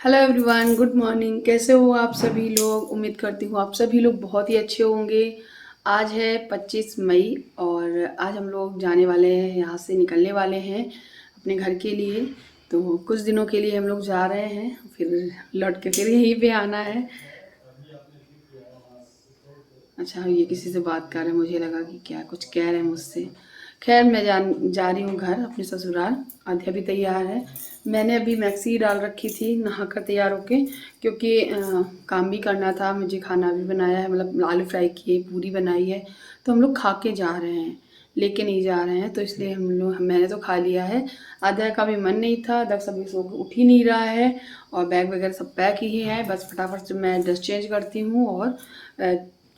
Hello everyone, good morning. कैसे हो आप सभी लोग? उम्मीद करती हूँ आप सभी लोग बहुत ही अच्छे होंगे। आज है 25 मई और आज हम लोग जाने वाले हैं, यहाँ से निकलने वाले हैं अपने घर के लिए। तो कुछ दिनों के लिए हम लोग जा रहे हैं, फिर लौट के फिर यहीं पे आना है। अच्छा, ये किसी से बात कर रहे हैं, मुझे लगा कि क्या कुछ कह रहे हैं मुझसे। खैर, मैं जा रही हूँ घर अपने ससुराल। आध्या भी तैयार है। मैंने अभी मैक्सी डाल रखी थी नहा कर तैयार होके, क्योंकि काम भी करना था मुझे, खाना भी बनाया है, मतलब आलू फ्राई किए, पूरी बनाई है। तो हम लोग खा के जा रहे हैं, लेके नहीं जा रहे हैं, तो इसलिए मैंने तो खा लिया है। आध्या का भी मन नहीं था, दक्ष अभी सो के उठ ही नहीं रहा है और बैग वगैरह सब पैक ही है। बस फटाफट से मैं ड्रेस चेंज करती हूँ और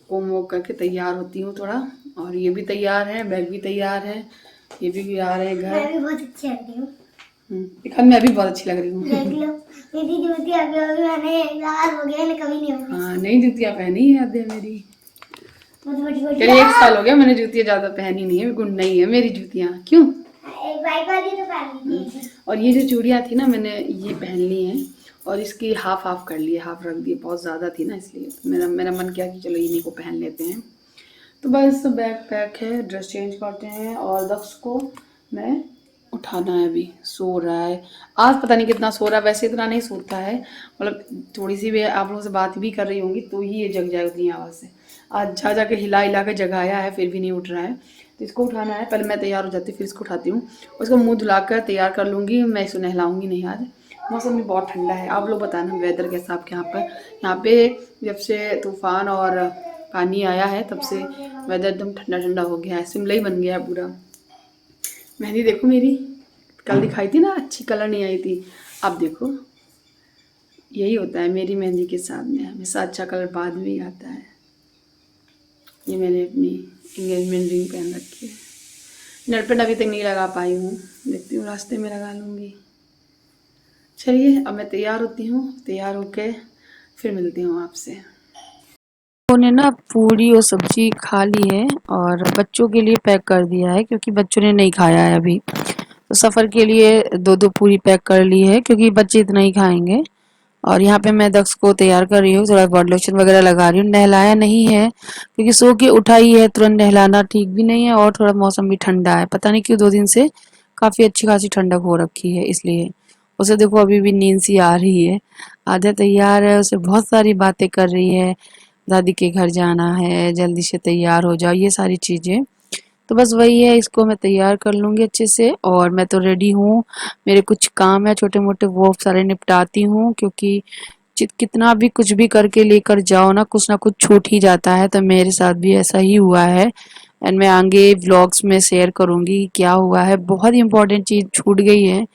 कोम वोम करके तैयार होती हूँ थोड़ा। और ये भी तैयार है, बैग भी तैयार है, ये भी आ रहे हैं घर। मैं भी बहुत अच्छी लग रही हूँ। दिखा, मैं भी बहुत अच्छी लग रही हूँ। देख लो, मेरी जूती अभी अभी मैंने लाल हो गया, कभी नहीं होगी। हाँ, नई जूतियाँ पहनी है आधे मेरी। बहुत बड़ी बड़ी। करीब 1 साल हो गया मैंने जूतियाँ ज्यादा पहनी नहीं है, गुण नहीं है मेरी जूतियाँ। क्यों? एक बाइक वाली तो पहन ली थी। और ये जो चूड़ियाँ थी ना, मैंने ये पहन ली हैं और इसकी हाफ हाफ कर ली है, हाफ रख दी, बहुत ज़्यादा थी ना, इसलिए तो मेरा मेरा मन किया कि चलो इन्हीं को पहन लेते हैं। तो बस बैग पैक है, ड्रेस चेंज करते हैं और दक्ष को मैं उठाना है। अभी सो रहा है, आज पता नहीं कितना सो रहा है, वैसे इतना नहीं सोता है, मतलब थोड़ी सी भी आप लोगों से बात भी कर रही होंगी तो ही ये जग जाए उतनी आवाज़ से। आज जा जा के हिला हिला के जगाया है, फिर भी नहीं उठ रहा है। तो इसको उठाना है, पहले मैं तैयार हो जाती हूँ फिर इसको उठाती हूँ। उसको मुँह धुलाकर तैयार कर लूँगी, मैं इसको नहलाऊँगी नहीं आज। मौसम भी बहुत ठंडा है, आप लोग बताना वेदर कैसा आपके यहाँ पर। यहाँ पे जब से तूफान और पानी आया है तब से वेदर एकदम ठंडा ठंडा हो गया है, शिमला ही बन गया है पूरा। मेहंदी देखो मेरी, कल दिखाई थी ना, अच्छी कलर नहीं आई थी। अब देखो, यही होता है मेरी मेहंदी के साथ में, हमेशा अच्छा कलर बाद में ही आता है। ये मैंने अपनी इंगेजमेंट रिंग पहन रखी है। नलपेंट अभी तक नहीं लगा पाई हूँ, देखती हूँ रास्ते में लगा लूँगी। चलिए, अब मैं तैयार होती हूँ, तैयार होके फिर मिलती हूँ आपसे। ने ना पूरी और सब्जी खा ली है और बच्चों के लिए पैक कर दिया है, क्योंकि बच्चों ने नहीं खाया है अभी। तो सफ़र के लिए दो दो पूरी पैक कर ली है, क्योंकि बच्चे इतना ही खाएंगे। और यहाँ पे मैं दक्ष को तैयार कर रही हूँ, थोड़ा बॉडी लोशन वगैरह लगा रही हूँ। नहलाया नहीं है, क्योंकि सो के उठा ही है, तुरंत नहलाना ठीक भी नहीं है। और थोड़ा मौसम भी ठंडा है, पता नहीं क्यों 2 दिन से काफ़ी अच्छी खासी ठंडक हो रखी है, इसलिए। उसे देखो अभी भी नींद सी आ रही है। आधा तैयार है, उसे बहुत सारी बातें कर रही है, दादी के घर जाना है, जल्दी से तैयार हो जाओ, ये सारी चीज़ें। तो बस वही है, इसको मैं तैयार कर लूँगी अच्छे से। और मैं तो रेडी हूँ, मेरे कुछ काम है छोटे मोटे, वो सारे निपटाती हूँ, क्योंकि कितना भी कुछ भी करके लेकर जाओ ना कुछ छूट ही जाता है। तो मेरे साथ भी ऐसा ही हुआ है, एंड मैं आगे व्लॉग्स में शेयर करूँगी कि क्या हुआ है। बहुत ही इम्पोर्टेंट चीज़ छूट गई है,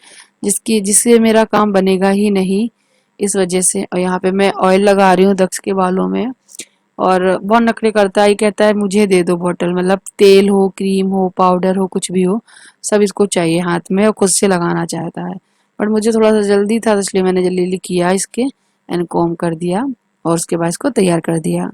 जिससे मेरा काम बनेगा ही नहीं, इस वजह से। और यहाँ पे मैं ऑयल लगा रही हूँ दक्ष के बालों में, और बहुत नखरे करता है, कहता है मुझे दे दो बॉटल, मतलब तेल हो, क्रीम हो, पाउडर हो, कुछ भी हो, सब इसको चाहिए हाथ में और खुद से लगाना चाहता है। बट मुझे थोड़ा सा जल्दी था, तो इसलिए मैंने जल्दी जल्दी किया इसके, एंड कॉम कर दिया और उसके बाद इसको तैयार कर दिया।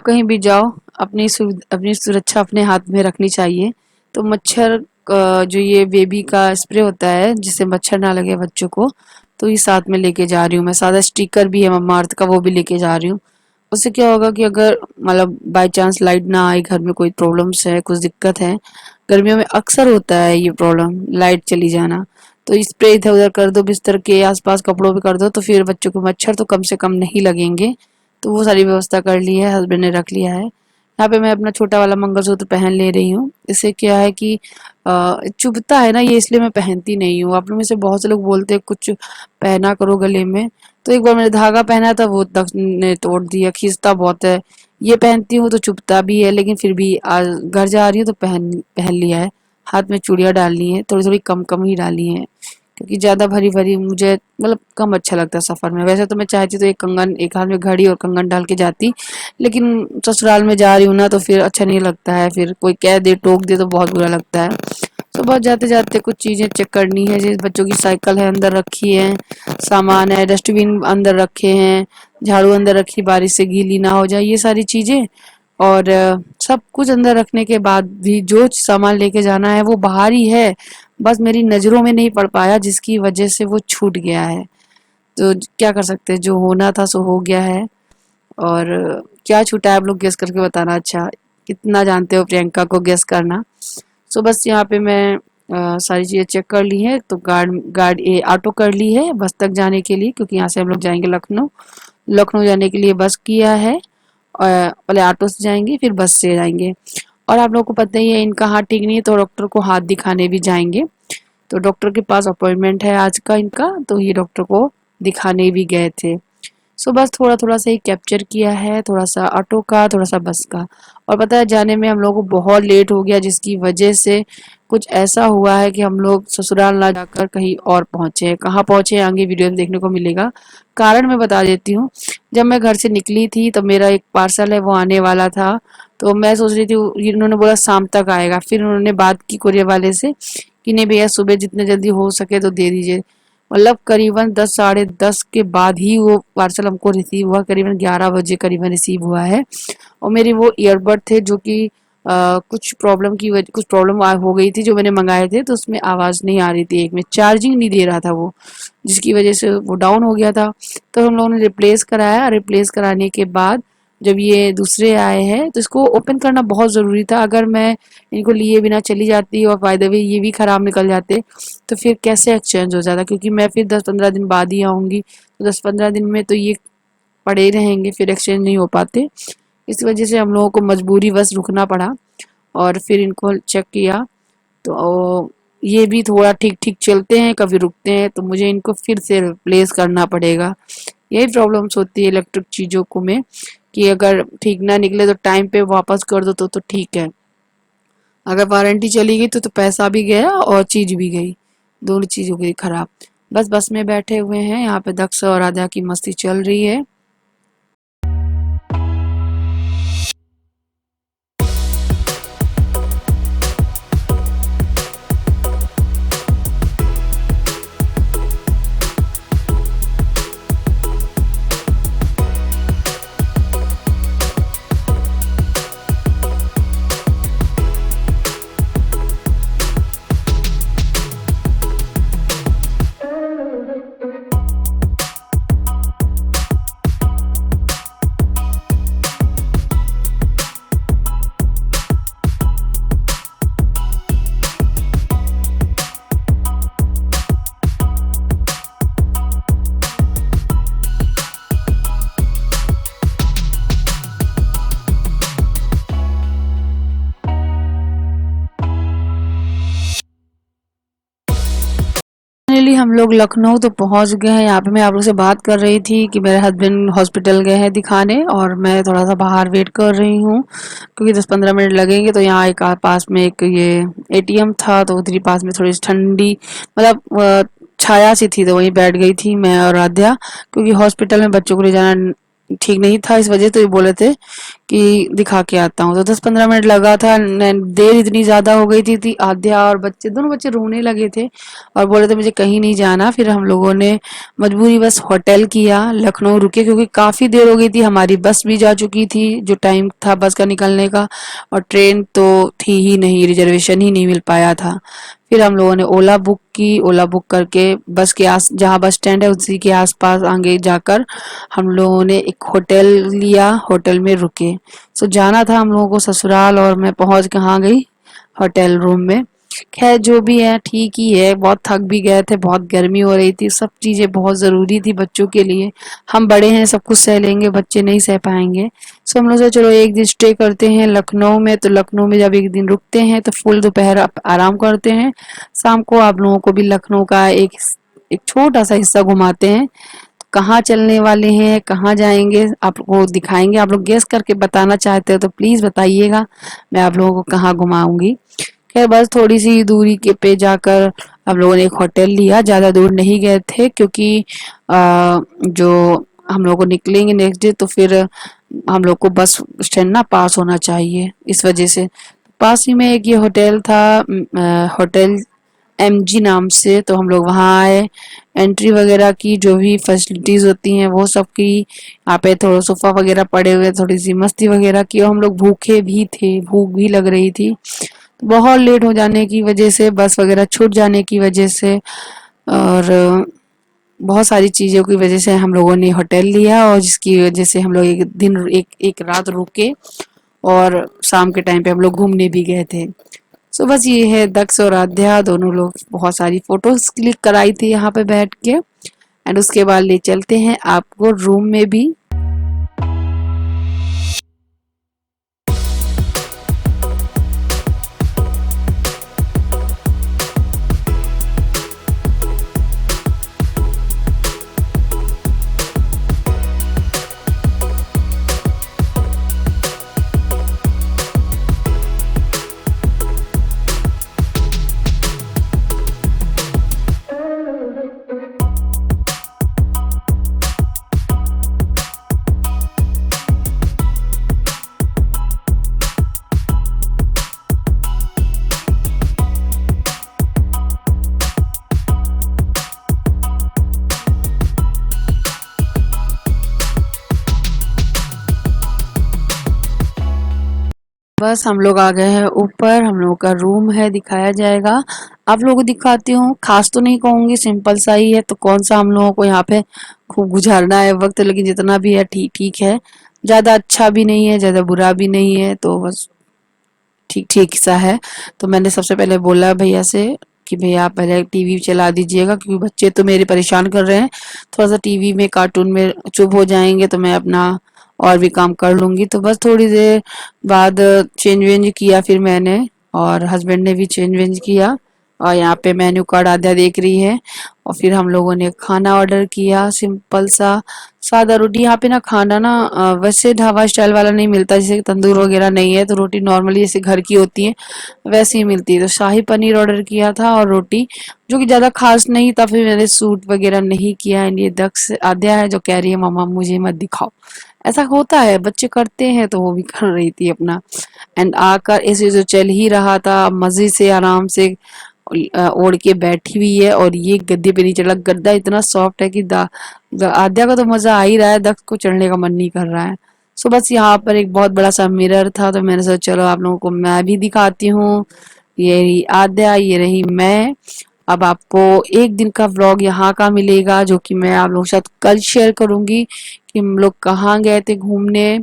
कहीं भी जाओ, अपनी सुरक्षा अपने हाथ में रखनी चाहिए। तो मच्छर जो ये बेबी का स्प्रे होता है, जिससे मच्छर ना लगे बच्चों को, तो ये साथ में लेके जा रही हूँ मैं। सादा स्टिकर भी है मम्मा अर्थ का, वो भी लेके जा रही हूँ। उससे क्या होगा कि अगर मतलब बाय चांस लाइट ना आए, घर में कोई प्रॉब्लम्स है, कुछ दिक्कत है, गर्मियों में अक्सर होता है ये प्रॉब्लम, लाइट चली जाना, तो स्प्रे इधर उधर कर दो, बिस्तर के आसपास कपड़ों पे कर दो, तो फिर बच्चों को मच्छर तो कम से कम नहीं लगेंगे। तो वो सारी व्यवस्था कर ली है, हस्बैंड ने रख लिया है। यहाँ पे मैं अपना छोटा वाला मंगलसूत्र पहन ले रही हूँ। इससे क्या है कि चुभता है ना ये, इसलिए मैं पहनती नहीं हूँ। आप लोग में से बहुत से लोग बोलते हैं कुछ पहना करो गले में, तो एक बार मैंने धागा पहना था, वो दक्ष ने तोड़ दिया, खींचता बहुत है। ये पहनती हूँ तो चुभता भी है, लेकिन फिर भी आज घर जा रही हूँ तो पहन पहन लिया है। हाथ में चूड़ियाँ डालनी है, थोड़ी थोड़ी कम कम ही डाली है, क्योंकि ज़्यादा भरी-भरी मुझे मतलब कम अच्छा लगता है सफ़र में। वैसे तो मैं चाहती तो एक कंगन, एक हाथ में घड़ी और कंगन डाल के जाती, लेकिन ससुराल में जा रही हूँ ना तो फिर अच्छा नहीं लगता है, फिर कोई कह दे, टोक दे तो बहुत बुरा लगता है। सुबह जाते-जाते कुछ चीज़ें चेक करनी है, जैसे बच्चों की साइकिल है अंदर रखी है, सामान है, डस्टबिन अंदर रखे हैं, झाड़ू अंदर रखी बारिश से गीली ना हो जाए, ये सारी चीज़ें। और सब कुछ अंदर रखने के बाद भी जो सामान लेके जाना है वो बाहर ही है, बस मेरी नज़रों में नहीं पड़ पाया जिसकी वजह से वो छूट गया है। तो क्या कर सकते हैं, जो होना था सो हो गया है। और क्या छूटा है आप लोग गेस करके बताना। अच्छा, कितना जानते हो प्रियंका को गेस करना। सो बस यहाँ पे मैं सारी चीज़ें चेक कर ली है, तो गाड़ी ऑटो कर ली है बस तक जाने के लिए, क्योंकि यहाँ से हम लोग जाएंगे लखनऊ। लखनऊ जाने के लिए बस किया है, पहले ऑटो से जाएंगे फिर बस से जाएंगे। और आप लोगों को पता ही है इनका हाथ ठीक नहीं है, तो डॉक्टर को हाथ दिखाने भी जाएंगे। तो डॉक्टर के पास अपॉइंटमेंट है आज का इनका, तो ये डॉक्टर को दिखाने भी गए थे। सो बस थोड़ा-थोड़ा सा ही कैप्चर किया है, थोड़ा-सा ऑटो का, थोड़ा-सा बस का। और पता है जाने में हम लोगों को बहुत लेट हो गया, जिसकी वजह से कुछ ऐसा हुआ है कि हम लोग ससुराल ना जाकर कहीं और पहुँचे हैं। कहाँ पहुँचे हैं आगे वीडियो में देखने को मिलेगा। कारण मैं बता देती हूँ, जब मैं घर से निकली थी तो मेरा एक पार्सल है वो आने वाला था, तो मैं सोच रही थी, इन्होंने बोला शाम तक आएगा। फिर उन्होंने बात की कुरियर वाले से कि नहीं भैया सुबह जितने जल्दी हो सके तो दे दीजिए। मतलब करीबन 10 साढ़े 10 के बाद ही वो पार्सल हमको रिसीव हुआ, करीबन 11 बजे करीबन रिसीव हुआ है। और मेरे वो ईयरबड थे जो कि कुछ प्रॉब्लम हो गई थी जो मैंने मंगाए थे, तो उसमें आवाज़ नहीं आ रही थी, एक में चार्जिंग नहीं दे रहा था वो, जिसकी वजह से वो डाउन हो गया था। तो हम लोगों ने रिप्लेस कराया, रिप्लेस कराने के बाद जब ये दूसरे आए हैं तो इसको ओपन करना बहुत ज़रूरी था। अगर मैं इनको लिए बिना चली जाती और बाय द वे ये भी ख़राब निकल जाते तो फिर कैसे एक्सचेंज हो जाता, क्योंकि मैं फिर 10-15 दिन बाद ही आऊँगी, तो 10-15 दिन में तो ये पड़े रहेंगे, फिर एक्सचेंज नहीं हो पाते। इस वजह से हम लोगों को मजबूरीवश रुकना पड़ा और फिर इनको चेक किया, तो ये भी थोड़ा ठीक-ठीक चलते हैं, कभी रुकते हैं, तो मुझे इनको फिर से रिप्लेस करना पड़ेगा। यही प्रॉब्लम्स होती है इलेक्ट्रिक चीज़ों को में, कि अगर ठीक ना निकले तो टाइम पे वापस कर दो तो ठीक है। अगर वारंटी चली गई तो पैसा भी गया और चीज़ भी गई, दोनों चीज़ हो गई खराब। बस बस में बैठे हुए हैं, यहाँ पे दक्ष और आद्या की मस्ती चल रही है। फाइनली हम लोग लखनऊ तो पहुंच गए हैं। यहाँ पे मैं आप लोग से बात कर रही थी कि मेरे हस्बैंड हॉस्पिटल गए हैं दिखाने और मैं थोड़ा सा बाहर वेट कर रही हूँ, क्योंकि 10-15 मिनट लगेंगे। तो यहाँ एक पास में एक ये एटीएम था, तो उधर ही पास में थोड़ी सी ठंडी मतलब छाया सी थी, तो वहीं बैठ गई थी मैं और आद्या, क्योंकि हॉस्पिटल में बच्चों को ले जाना ठीक नहीं था, इस वजह तो ये बोले थे कि दिखा के आता हूँ। तो 10-15 मिनट लगा था, देर इतनी ज़्यादा हो गई थी आद्या और बच्चे दोनों बच्चे रोने लगे थे और बोले थे मुझे कहीं नहीं जाना। फिर हम लोगों ने मजबूरी बस होटल किया, लखनऊ रुके, क्योंकि काफ़ी देर हो गई थी, हमारी बस भी जा चुकी थी जो टाइम था बस का निकलने का, और ट्रेन तो थी ही नहीं, रिजर्वेशन ही नहीं मिल पाया था। फिर हम लोगों ने ओला बुक की, ओला बुक करके बस के आस जहाँ बस स्टैंड है उसी के आसपास आगे जाकर हम लोगों ने एक होटल लिया, होटल में रुके। सो जाना था हम लोगों को ससुराल, और मैं पहुंच कहाँ गई, होटल रूम में। खैर जो भी है ठीक ही है, बहुत थक भी गए थे, बहुत गर्मी हो रही थी, सब चीज़ें बहुत ज़रूरी थी बच्चों के लिए। हम बड़े हैं सब कुछ सह लेंगे, बच्चे नहीं सह पाएंगे। सो हम लोग सोचे चलो एक दिन स्टे करते हैं लखनऊ में, तो लखनऊ में जब एक दिन रुकते हैं तो फुल दोपहर आराम करते हैं, शाम को आप लोगों को भी लखनऊ का एक छोटा सा हिस्सा घुमाते हैं। कहाँ चलने वाले हैं, कहाँ जाएंगे, आपको दिखाएंगे। आप लोग गेस करके बताना चाहते हो तो प्लीज़ बताइएगा, मैं आप लोगों को कहाँ घुमाऊंगी। खैर बस थोड़ी सी दूरी के पे जाकर हम लोगों ने एक होटल लिया, ज़्यादा दूर नहीं गए थे क्योंकि जो हम लोग को निकलेंगे नेक्स्ट डे तो फिर हम लोग को बस स्टैंड ना पास होना चाहिए, इस वजह से पास ही में एक ये होटल था, होटल एमजी नाम से। तो हम लोग वहाँ आए, एंट्री वगैरह की, जो भी फैसिलिटीज़ होती हैं वो सब की। यहाँ पे थोड़ा सोफ़ा वगैरह पड़े हुए, थोड़ी सी मस्ती वगैरह की, और हम लोग भूखे भी थे, भूख भी लग रही थी। तो बहुत लेट हो जाने की वजह से, बस वगैरह छूट जाने की वजह से और बहुत सारी चीज़ों की वजह से हम लोगों ने होटल लिया, और जिसकी वजह से हम लोग एक रात रुके और शाम के टाइम पे हम लोग घूमने भी गए थे। सो बस ये है, दक्ष और आध्या दोनों लोग बहुत सारी फोटोज क्लिक कराई थी यहाँ पे बैठ के। एंड उसके बाद ले चलते हैं आपको रूम में भी। बस हम लोग आ गए हैं ऊपर, हम लोगों का रूम है, दिखाया जाएगा। आप लोगों को दिखाती हूँ, खास तो नहीं कहूँगी, सिंपल सा ही है। तो कौन सा हम लोगों को यहाँ पे खूब गुजारना है वक्त, लेकिन जितना भी है ठीक ठीक है। ज़्यादा अच्छा भी नहीं है, ज़्यादा बुरा भी नहीं है, तो बस ठीक ठीक सा है। तो मैंने सबसे पहले बोला भैया से कि भैया आप पहले टीवी चला दीजिएगा, क्योंकि बच्चे तो मेरे परेशान कर रहे हैं। थोड़ा सा टीवी में, कार्टून में चुप हो जाएंगे तो मैं अपना और भी काम कर लूँगी। तो बस थोड़ी देर बाद चेंज वेंज किया फिर मैंने, और हस्बैंड ने भी चेंज वेंज किया। और यहाँ पे मेन्यू कार्ड आधा देख रही है। और फिर हम लोगों ने खाना ऑर्डर किया, सिंपल सा सादा रोटी। यहाँ पे ना खाना ना वैसे ढाबा स्टाइल वाला नहीं मिलता, जैसे तंदूर वगैरह नहीं है, तो रोटी नॉर्मली जैसे घर की होती है वैसे ही मिलती है। तो शाही पनीर ऑर्डर किया था और रोटी, जो कि ज़्यादा खास नहीं था। फिर मैंने सूट वगैरह नहीं किया। एंड ये दक्ष आद्या है जो कह रही है मम्मा मुझे मत दिखाओ। ऐसा होता है, बच्चे करते हैं, तो वो भी कर रही थी अपना। एंड आकर ऐसे जो चल ही रहा था, मजे से आराम से ओढ़ के बैठी हुई है। और ये गद्दे पे नहीं चढ़ा, गद्दा इतना सॉफ्ट है कि आद्या का तो मजा आ ही रहा है, दक्ष को चढ़ने का मन नहीं कर रहा है। सो बस यहाँ पर एक बहुत बड़ा सा मिरर था, तो मैंने सोचा चलो आप लोगों को मैं भी दिखाती हूँ। ये रही आद्या, ये रही मैं। अब आपको एक दिन का व्लॉग यहाँ का मिलेगा, जो कि मैं आप लोगों के साथ कल शेयर करूंगी कि हम लोग कहाँ गए थे घूमने।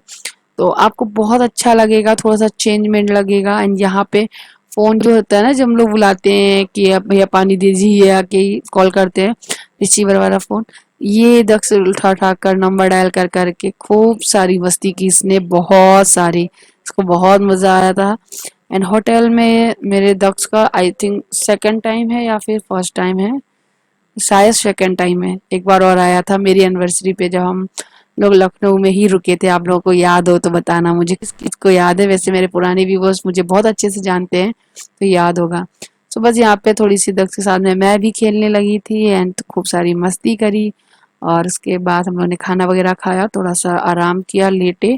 तो आपको बहुत अच्छा लगेगा, थोड़ा सा चेंजमेंट लगेगा। एंड यहाँ पे फोन जो होता है ना, जब हम लोग बुलाते हैं कि अब भैया पानी दीजिए, या के कॉल करते हैं, रिसीवर वाला फोन, ये दक्ष उठा उठा कर नंबर डायल कर करके खूब सारी मस्ती की इसने, बहुत सारी। इसको बहुत मजा आया था। एंड होटल में मेरे दक्ष का आई थिंक सेकंड टाइम है या फिर फर्स्ट टाइम है, शायद सेकंड टाइम है। एक बार और आया था मेरी एनिवर्सरी पे, जब हम लोग लखनऊ में ही रुके थे। आप लोगों को याद हो तो बताना मुझे, किसको याद है। वैसे मेरे पुराने व्यूवर्स मुझे बहुत अच्छे से जानते हैं, तो याद होगा। तो बस यहाँ पे थोड़ी सी दक्ष के साथ में मैं भी खेलने लगी थी, एंड खूब सारी मस्ती करी। और उसके बाद हम लोगों ने खाना वगैरह खाया, थोड़ा सा आराम किया, लेटे।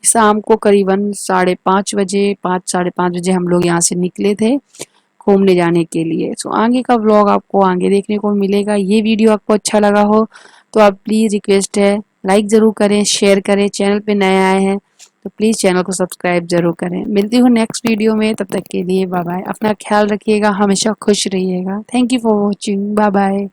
शाम को करीबन 5:30 बजे, 5 साढ़े 5 बजे हम लोग यहाँ से निकले थे घूमने जाने के लिए। सो आगे का व्लॉग आपको आगे देखने को मिलेगा। ये वीडियो आपको अच्छा लगा हो तो आप प्लीज़, रिक्वेस्ट है, लाइक ज़रूर करें, शेयर करें। चैनल पे नए आए हैं तो प्लीज़ चैनल को सब्सक्राइब ज़रूर करें। मिलती हूँ नेक्स्ट वीडियो में, तब तक के लिए बाय बाय। अपना ख्याल रखिएगा, हमेशा खुश रहिएगा। Thank you for watching, bye bye.